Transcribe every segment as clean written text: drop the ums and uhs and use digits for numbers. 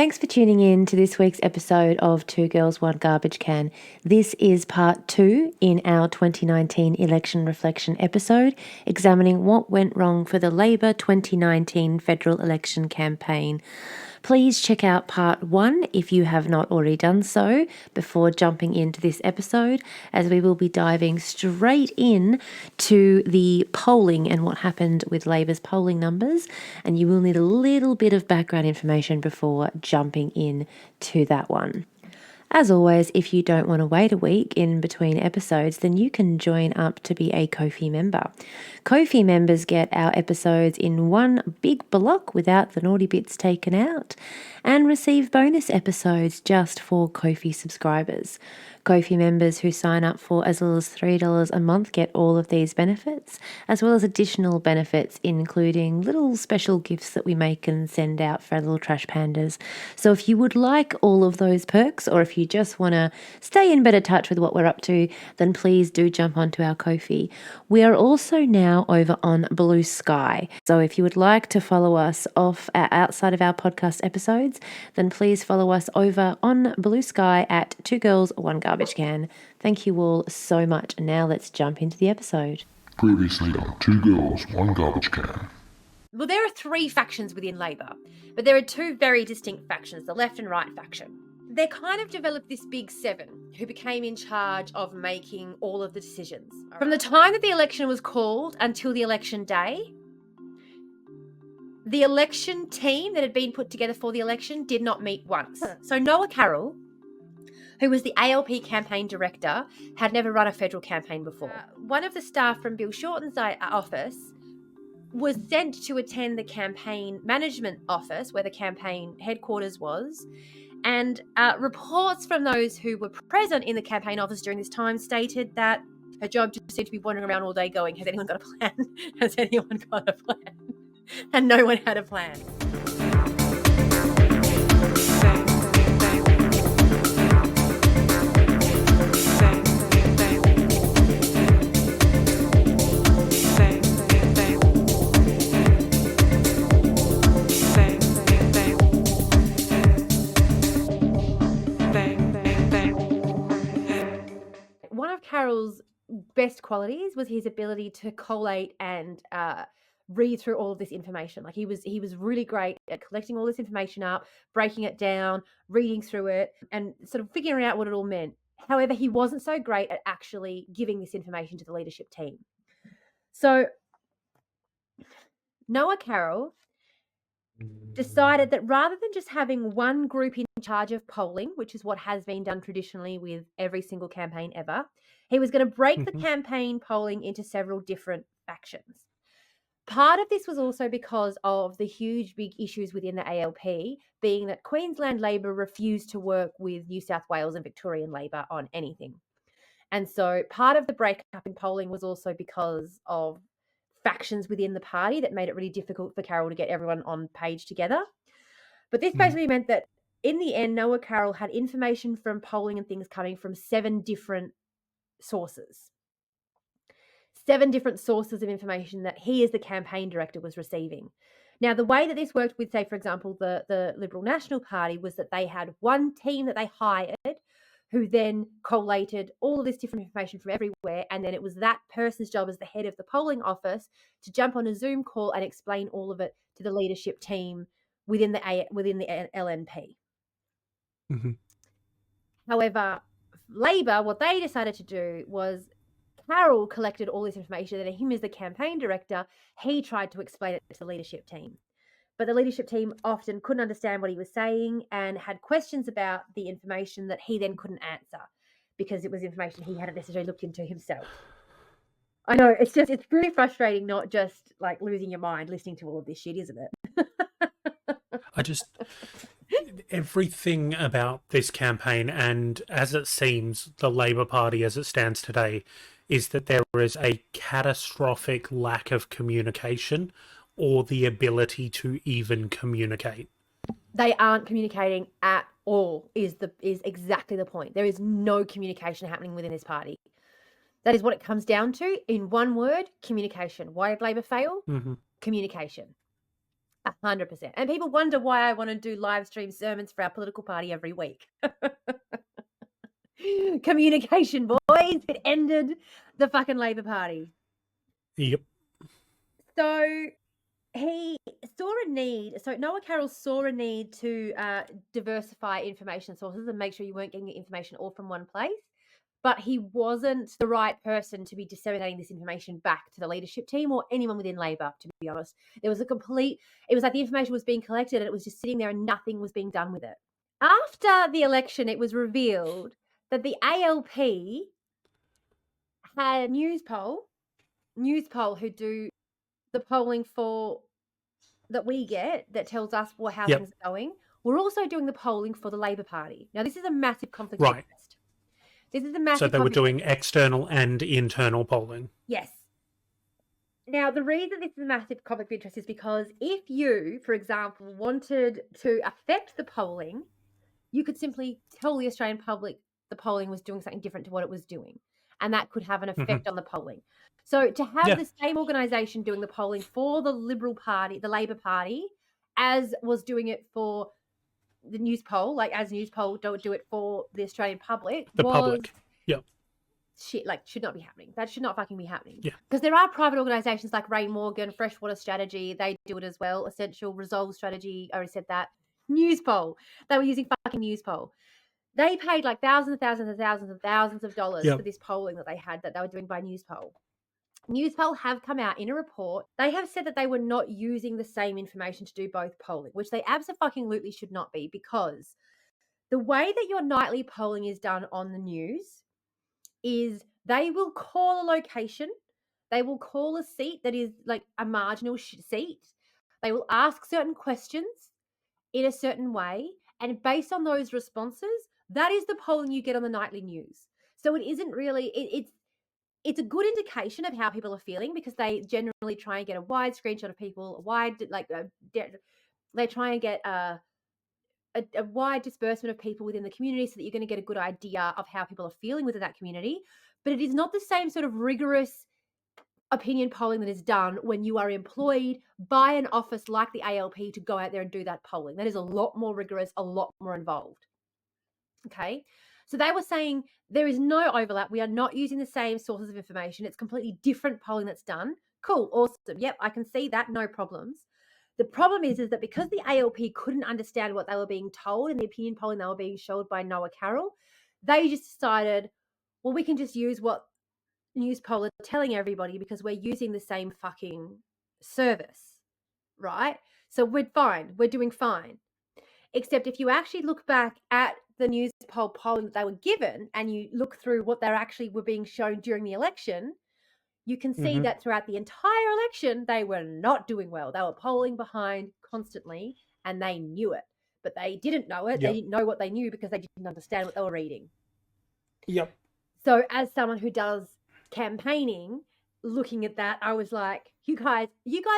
Thanks for tuning in to this week's episode of Two Girls, One Garbage Can. This is part 2 in our 2019 election reflection episode, examining what went wrong for the Labor 2019 federal election campaign. Please check out part 1 if you have not already done so before jumping into this episode, as we will be diving straight in to the polling and what happened with Labor's polling numbers, and you will need a little bit of background information before jumping in to that one. As always, if you don't want to wait a week in between episodes, then you can join up to be a Ko-fi member. Ko-fi members get our episodes in one big block without the naughty bits taken out and receive bonus episodes just for Ko-fi subscribers. Ko-fi members who sign up for as little as $3 a month get all of these benefits, as well as additional benefits, including little special gifts that we make and send out for our little trash pandas. So if you would like all of those perks, or if you just want to stay in better touch with what we're up to, then please do jump onto our Ko-fi. We are also now over on Blue Sky. So if you would like to follow us outside of our podcast episodes, then please follow us over on Blue Sky at Two Girls, One Garbage Can. Thank you all so much. Now let's jump into the episode. Previously on Two Girls, One Garbage Can. Well, there are 3 factions within Labor, but there are 2 very distinct factions, the left and right faction. They kind of developed this big 7 who became in charge of making all of the decisions. From the time that the election was called until the election day, the election team that had been put together for the election did not meet once. So Noah Carroll, who was the ALP campaign director, had never run a federal campaign before. One of the staff from Bill Shorten's office was sent to attend the campaign management office where the campaign headquarters was, and reports from those who were present in the campaign office during this time stated that her job just seemed to be wandering around all day going, has anyone got a plan? Has anyone got a plan? And no one had a plan. One of Carroll's best qualities was his ability to collate and read through all of this information. Like he was really great at collecting all this information up, breaking it down, reading through it, and sort of figuring out what it all meant. However, he wasn't so great at actually giving this information to the leadership team. So Noah Carroll decided that rather than just having one group in charge of polling, which is what has been done traditionally with every single campaign ever, he was going to break the campaign polling into several different factions. Part of this was also because of the huge big issues within the ALP, being that Queensland Labor refused to work with New South Wales and Victorian Labor on anything. And so part of the breakup in polling was also because of factions within the party that made it really difficult for Carroll to get everyone on page together. But this basically meant that in the end, Noah Carroll had information from polling and things coming from 7 different sources. 7 different sources of information that he as the campaign director was receiving. Now, the way that this worked with, say, for example, the Liberal National Party was that they had one team that they hired who then collated all of this different information from everywhere, and then it was that person's job as the head of the polling office to jump on a Zoom call and explain all of it to the leadership team within the LNP. Mm-hmm. However, Labor, what they decided to do was Carroll collected all this information, and him as the campaign director, he tried to explain it to the leadership team. But the leadership team often couldn't understand what he was saying and had questions about the information that he then couldn't answer because it was information he hadn't necessarily looked into himself. I know, it's really frustrating, not just like losing your mind listening to all of this shit, isn't it? Everything about this campaign, and as it seems, the Labor Party as it stands today, is that there is a catastrophic lack of communication or the ability to even communicate. They aren't communicating at all is exactly the point. There is no communication happening within this party. That is what it comes down to in one word: communication. Why did Labor fail? Mm-hmm. Communication. 100%. And people wonder why I want to do live stream sermons for our political party every week. Communication, boys. It ended the fucking Labor Party. Yep. So he saw a need. So Noah Carroll saw a need to diversify information sources and make sure you weren't getting your information all from one place. But he wasn't the right person to be disseminating this information back to the leadership team or anyone within Labor, to be honest. It was like the information was being collected and it was just sitting there and nothing was being done with it. After the election, it was revealed that the ALP had Newspoll who do the polling that we get that tells us how things are going. We're also doing the polling for the Labor Party. Now, this is a massive conflict of interest. This is a massive. So they were doing external and internal polling. Yes. Now, the reason this is a massive conflict of interest is because if you, for example, wanted to affect the polling, you could simply tell the Australian public the polling was doing something different to what it was doing, and that could have an effect on the polling. So to have the same organisation doing the polling for the Liberal Party, the Labor Party, as was doing it for the Newspoll, like as Newspoll don't do it for the Australian public, shit, like should not be happening. That should not fucking be happening. Yeah. Because there are private organisations like Ray Morgan, Freshwater Strategy, they do it as well. Essential Resolve Strategy, I already said that. Newspoll, they were using fucking Newspoll. They paid like thousands and thousands and thousands and thousands of dollars for this polling that they had that they were doing by Newspoll. Newspoll have come out in a report. They have said that they were not using the same information to do both polling, which they absolutely should not be, because the way that your nightly polling is done on the news is they will call a location, they will call a seat that is like a marginal seat, they will ask certain questions in a certain way, and based on those responses, that is the polling you get on the nightly news. So it isn't really, it's a good indication of how people are feeling, because they generally try and get a wide screenshot of people, they try and get a wide disbursement of people within the community so that you're going to get a good idea of how people are feeling within that community. But it is not the same sort of rigorous opinion polling that is done when you are employed by an office like the ALP to go out there and do that polling. That is a lot more rigorous, a lot more involved. Okay. So they were saying there is no overlap. We are not using the same sources of information. It's completely different polling that's done. Cool. Awesome. Yep. I can see that. No problems. The problem is that because the ALP couldn't understand what they were being told in the opinion polling they were being showed by Noah Carroll, they just decided, well, we can just use what Newspoll are telling everybody because we're using the same fucking service, right? So we're fine. We're doing fine. Except if you actually look back at the Newspoll polling that they were given and you look through what they actually were being shown during the election, you can see that throughout the entire election, they were not doing well. They were polling behind constantly and they knew it. But they didn't know it. They didn't know what they knew because they didn't understand what they were reading. Yep. So as someone who does campaigning, looking at that, I was like, you guys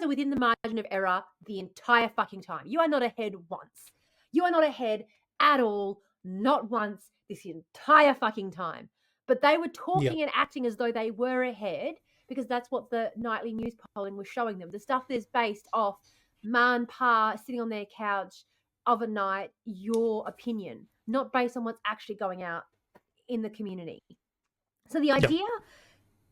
are within the margin of error the entire fucking time. You are not ahead once. You are not ahead at all, not once, this entire fucking time. But they were talking and acting as though they were ahead because that's what the nightly news polling was showing them. The stuff that is based off ma and pa sitting on their couch overnight, your opinion, not based on what's actually going out in the community. So the idea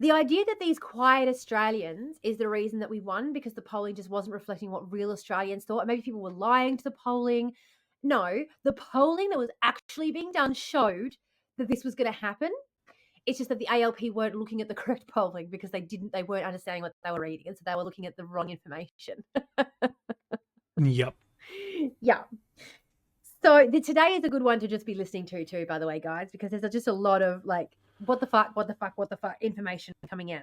that these quiet Australians is the reason that we won because the polling just wasn't reflecting what real Australians thought. Maybe people were lying to the polling. No, the polling that was actually being done showed that this was going to happen. It's just that the ALP weren't looking at the correct polling because they weren't understanding what they were reading. And so they were looking at the wrong information. Yep. Yeah. So today is a good one to just be listening to too, by the way, guys, because there's just a lot of like, what the fuck information coming out.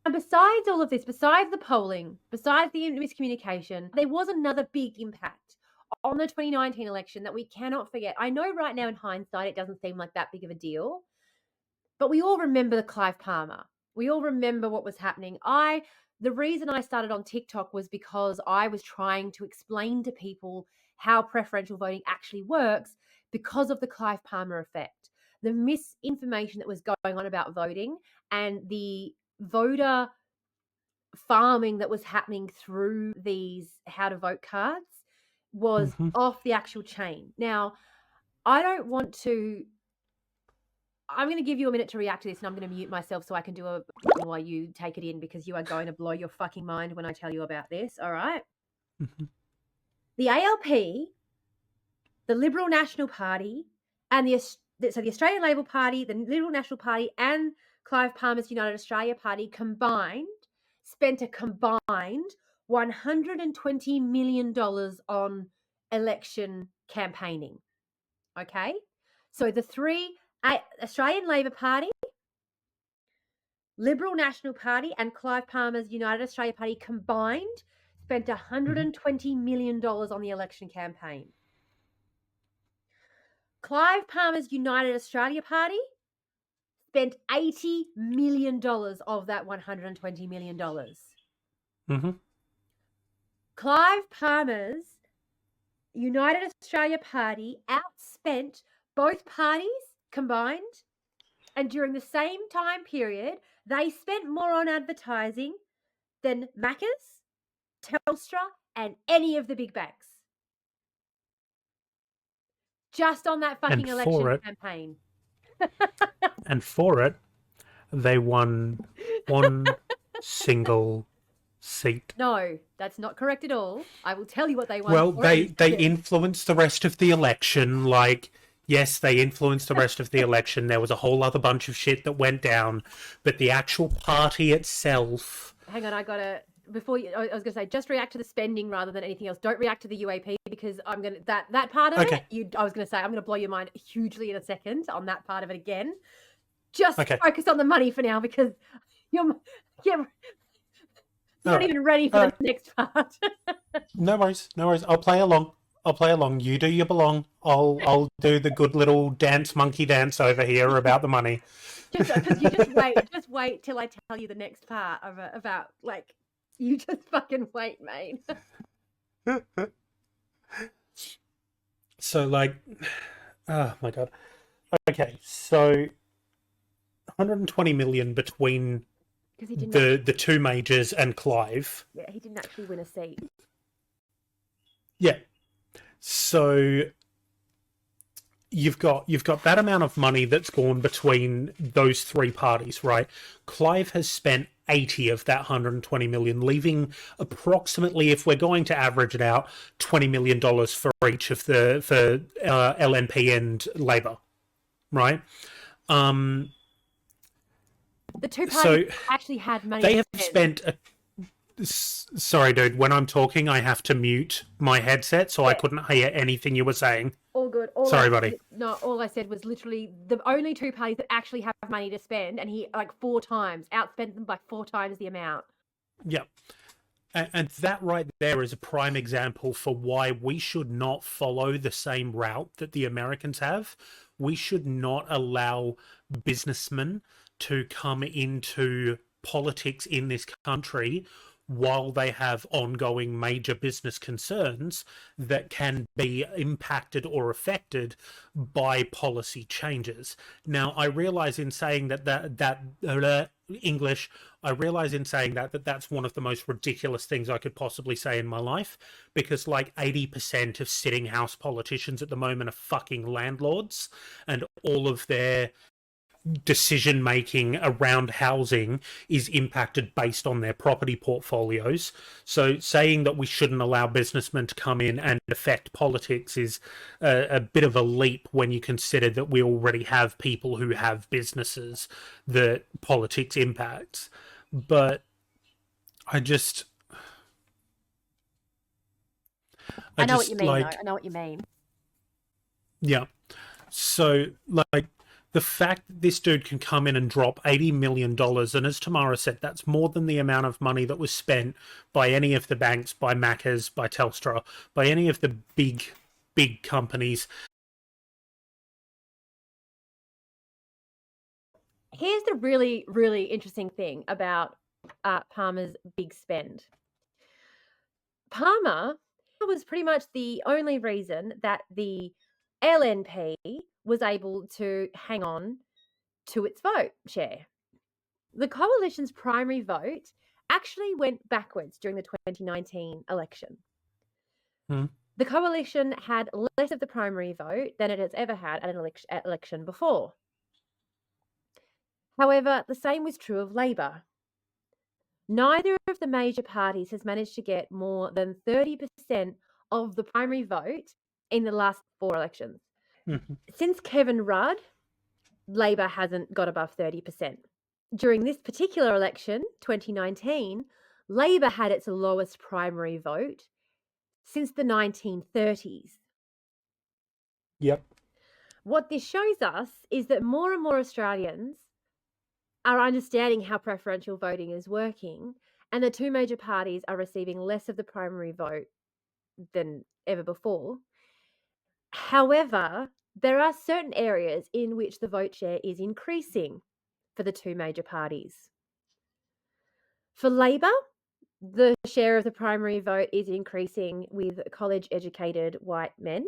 And besides all of this, besides the polling, besides the miscommunication, there was another big impact on the 2019 election that we cannot forget. I know right now in hindsight, it doesn't seem like that big of a deal, but we all remember the Clive Palmer. We all remember what was happening. The reason I started on TikTok was because I was trying to explain to people how preferential voting actually works because of the Clive Palmer effect. The misinformation that was going on about voting and the voter farming that was happening through these how to vote cards was off the actual chain. Now, I don't want to. I'm going to give you a minute to react to this, and I'm going to mute myself so I can do a while you take it in, because you are going to blow your fucking mind when I tell you about this. All right. The ALP, the Liberal National Party, and the Australian Labor Party, the Liberal National Party, and Clive Palmer's United Australia Party combined spent a combined $120 million on election campaigning. Okay? So the three, Australian Labor Party, Liberal National Party, and Clive Palmer's United Australia Party combined spent $120 million on the election campaign. Clive Palmer's United Australia Party spent $80 million of that $120 million. Clive Palmer's United Australia Party outspent both parties combined, and during the same time period, they spent more on advertising than Macca's, Telstra, and any of the big banks. Just on that fucking election campaign. And for it, they won one single seat. No, that's not correct at all. I will tell you what they won. Well, they influenced the rest of the election. Like, yes, they influenced the rest of the election. There was a whole other bunch of shit that went down, but the actual party itself. Hang on, I gotta. Before you, I was gonna say, just react to the spending rather than anything else. Don't react to the UAP, because I'm gonna that part of it. I was gonna say I'm gonna blow your mind hugely in a second on that part of it again. Just focus on the money for now, because you're not even ready for the next part. No worries. I'll play along. You do your belong. I'll do the good little monkey dance over here about the money. Just wait till I tell you the next part about like. You just fucking wait, mate. So, like, oh my god. Okay, so 120 million between the two majors and Clive. Yeah, he didn't actually win a seat. Yeah. So you've got that amount of money that's gone between those three parties, right? Clive has spent 80 of that 120 million, leaving approximately, if we're going to average it out, $20 million for each of for LNP and Labor, right? The two parties actually had money. They have spent sorry, dude, when I'm talking, I have to mute my headset, so I couldn't hear anything you were saying. All good. Sorry, buddy. No, all I said was literally the only two parties that actually have money to spend, and he outspent them by 4 times the amount. Yeah. And that right there is a prime example for why we should not follow the same route that the Americans have. We should not allow businessmen to come into politics in this country while they have ongoing major business concerns that can be impacted or affected by policy changes. Now, I realize in saying that's one of the most ridiculous things I could possibly say in my life, because like 80% of sitting house politicians at the moment are fucking landlords, and all of their decision making around housing is impacted based on their property portfolios. So saying that we shouldn't allow businessmen to come in and affect politics is a bit of a leap when you consider that we already have people who have businesses that politics impacts. But I know what you mean. I know what you mean. Yeah. So like, the fact that this dude can come in and drop $80 million, and as Tamara said, that's more than the amount of money that was spent by any of the banks, by Macca's, by Telstra, by any of the big companies. Here's the really, really interesting thing about Palmer's big spend. Palmer was pretty much the only reason that the LNP was able to hang on to its vote share. The coalition's primary vote actually went backwards during the 2019 election. Hmm. The coalition had less of the primary vote than it has ever had at an election before. However, the same was true of Labor. Neither of the major parties has managed to get more than 30% of the primary vote in the last 4 elections. Mhm. Since Kevin Rudd, Labor hasn't got above 30%. During this particular election, 2019, Labor had its lowest primary vote since the 1930s. Yep. What this shows us is that more and more Australians are understanding how preferential voting is working, and the two major parties are receiving less of the primary vote than ever before. However, there are certain areas in which the vote share is increasing for the two major parties. For Labor, the share of the primary vote is increasing with college-educated white men,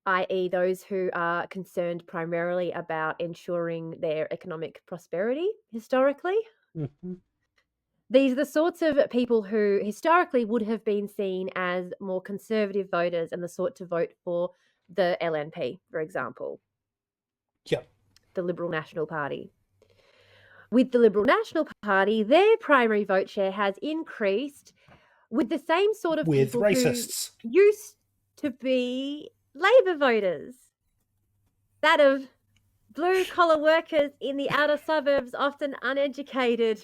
i.e. those who are concerned primarily about ensuring their economic prosperity historically. Mhm. These are the sorts of people who historically would have been seen as more conservative voters and the sort to vote for the LNP, for example, Yep. the Liberal National Party. With the Liberal National Party, their primary vote share has increased with the same sort of With people racists. who used to be Labor voters. That of blue-collar workers in the outer suburbs, often uneducated.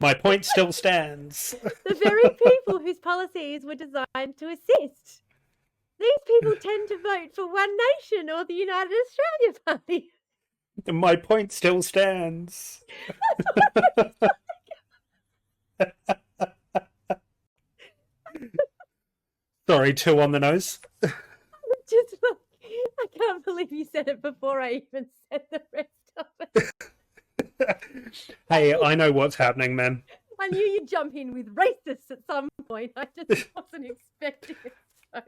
My point still stands. The very people whose policies were designed to assist. These people tend to vote for One Nation or the United Australia Party. My point still stands. Sorry, 2 on the nose. Just like, I can't believe you said it before I even said the rest of it. Hey, I know what's happening, man. I knew you'd jump in with racist at some point. I just wasn't expecting it. So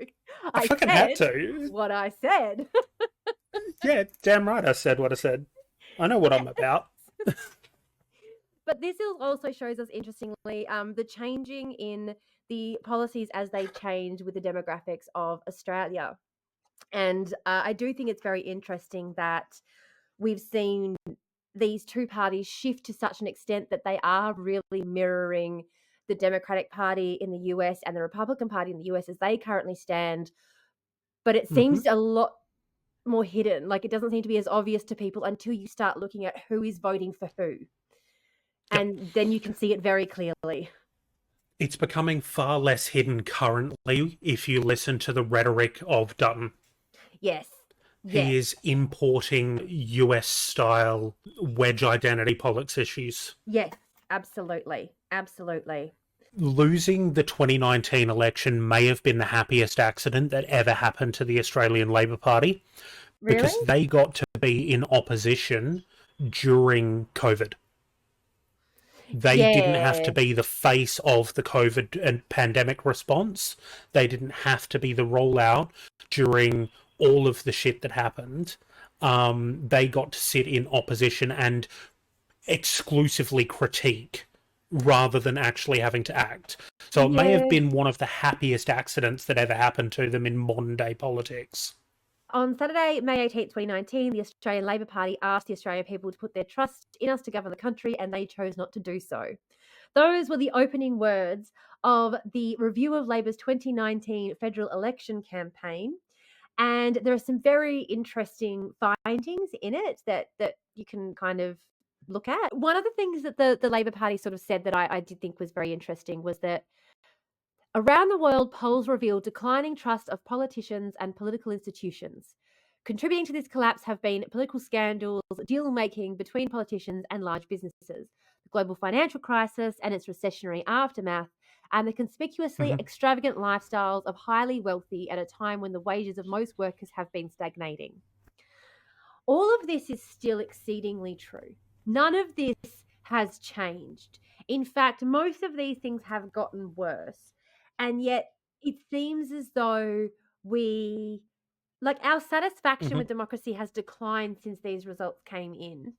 I fucking had to. what I said. Yeah, damn right I said what I said. I know what I'm about. But this also shows us, interestingly, the changing in the policies as they change with the demographics of Australia. And I do think it's very interesting that we've seen these two parties shift to such an extent that they are really mirroring the Democratic Party in the US and the Republican Party in the US as they currently stand. But it seems a lot more hidden. Like, it doesn't seem to be as obvious to people until you start looking at who is voting for who. Yep. And then you can see it very clearly. It's becoming far less hidden currently if you listen to the rhetoric of Dutton. Yes. He is importing US-style wedge identity politics issues. Yes, absolutely. Absolutely. Losing the 2019 election may have been the happiest accident that ever happened to the Australian Labor Party. Really? Because they got to be in opposition during COVID. They didn't have to be the face of the COVID and pandemic response. They didn't have to be the rollout during all of the shit that happened. They got to sit in opposition and exclusively critique rather than actually having to act. So it may have been one of the happiest accidents that ever happened to them in modern day politics. On Saturday, May 18th, 2019, the Australian Labor Party asked the Australian people to put their trust in us to govern the country, and they chose not to do so. Those were the opening words of the review of Labor's 2019 federal election campaign. And there are some very interesting findings in it that you can kind of look at. One of the things that the Labor Party sort of said that I did think was very interesting was that around the world, polls reveal declining trust of politicians and political institutions. Contributing to this collapse have been political scandals, deal-making between politicians and large businesses, the global financial crisis and its recessionary aftermath, and the conspicuously extravagant lifestyles of highly wealthy at a time when the wages of most workers have been stagnating. All of this is still exceedingly true. None of this has changed. In fact, most of these things have gotten worse. And yet it seems as though our satisfaction with democracy has declined since these results came in.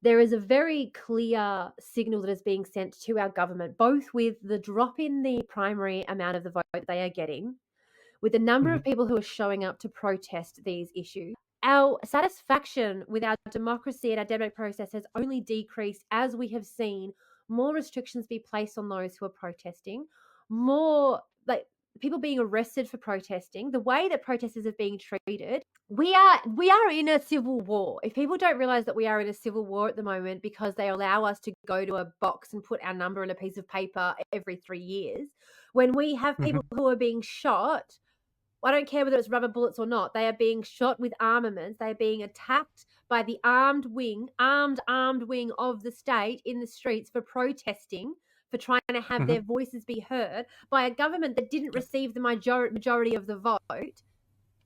there is a very clear signal that is being sent to our government, both with the drop in the primary amount of the vote they are getting, with the number of people who are showing up to protest these issues. Our satisfaction with our democracy and our democratic process has only decreased as we have seen more restrictions be placed on those who are protesting, more like people being arrested for protesting, the way that protesters are being treated. We are in a civil war. If people don't realize that we are in a civil war at the moment because they allow us to go to a box and put our number in a piece of paper every 3 years, when we have people who are being shot, I don't care whether it's rubber bullets or not, they are being shot with armaments. They are being attacked by the armed wing of the state in the streets for protesting, for trying to have their voices be heard, by a government that didn't receive the majority of the vote,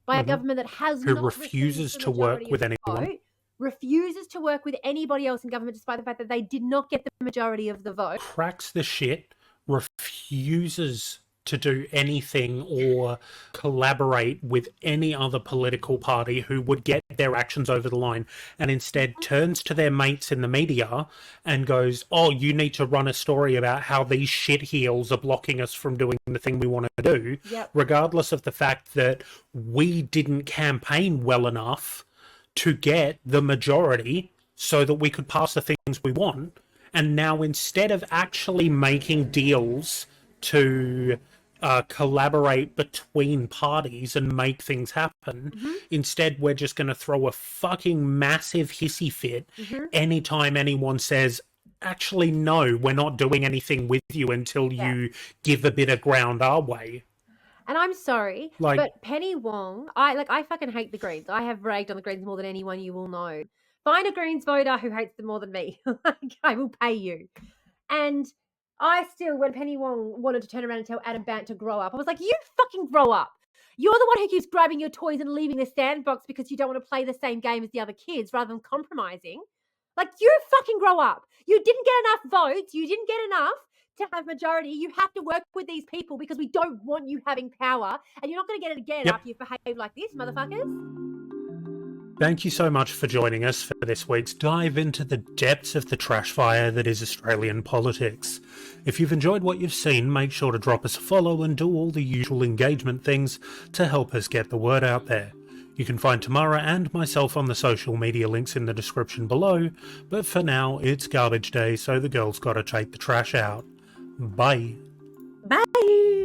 by a government that has who not refuses received the to work majority with of the anyone, vote, refuses to work with anybody else in government despite the fact that they did not get the majority of the vote. cracks the shit, refuses to do anything or collaborate with any other political party who would get their actions over the line, and instead turns to their mates in the media and goes, oh, you need to run a story about how these shitheels are blocking us from doing the thing we want to do, regardless of the fact that we didn't campaign well enough to get the majority so that we could pass the things we want. And now, instead of actually making deals to collaborate between parties and make things happen, instead we're just going to throw a fucking massive hissy fit anytime anyone says, actually, no, we're not doing anything with you until you give a bit of ground our way. And I'm sorry, but Penny Wong, I fucking hate the Greens. I have ragged on the Greens more than anyone you will know. Find a Greens voter who hates them more than me. I will pay you. And I still, when Penny Wong wanted to turn around and tell Adam Bant to grow up, I was like, you fucking grow up. You're the one who keeps grabbing your toys and leaving the sandbox because you don't want to play the same game as the other kids rather than compromising. Like, you fucking grow up. You didn't get enough votes. You didn't get enough to have majority. You have to work with these people because we don't want you having power, and you're not going to get it again after you behave like this, motherfuckers. Thank you so much for joining us for this week's dive into the depths of the trash fire that is Australian politics. If you've enjoyed what you've seen, make sure to drop us a follow and do all the usual engagement things to help us get the word out there. You can find Tamara and myself on the social media links in the description below, but for now, it's garbage day, so the girls gotta take the trash out. Bye. Bye.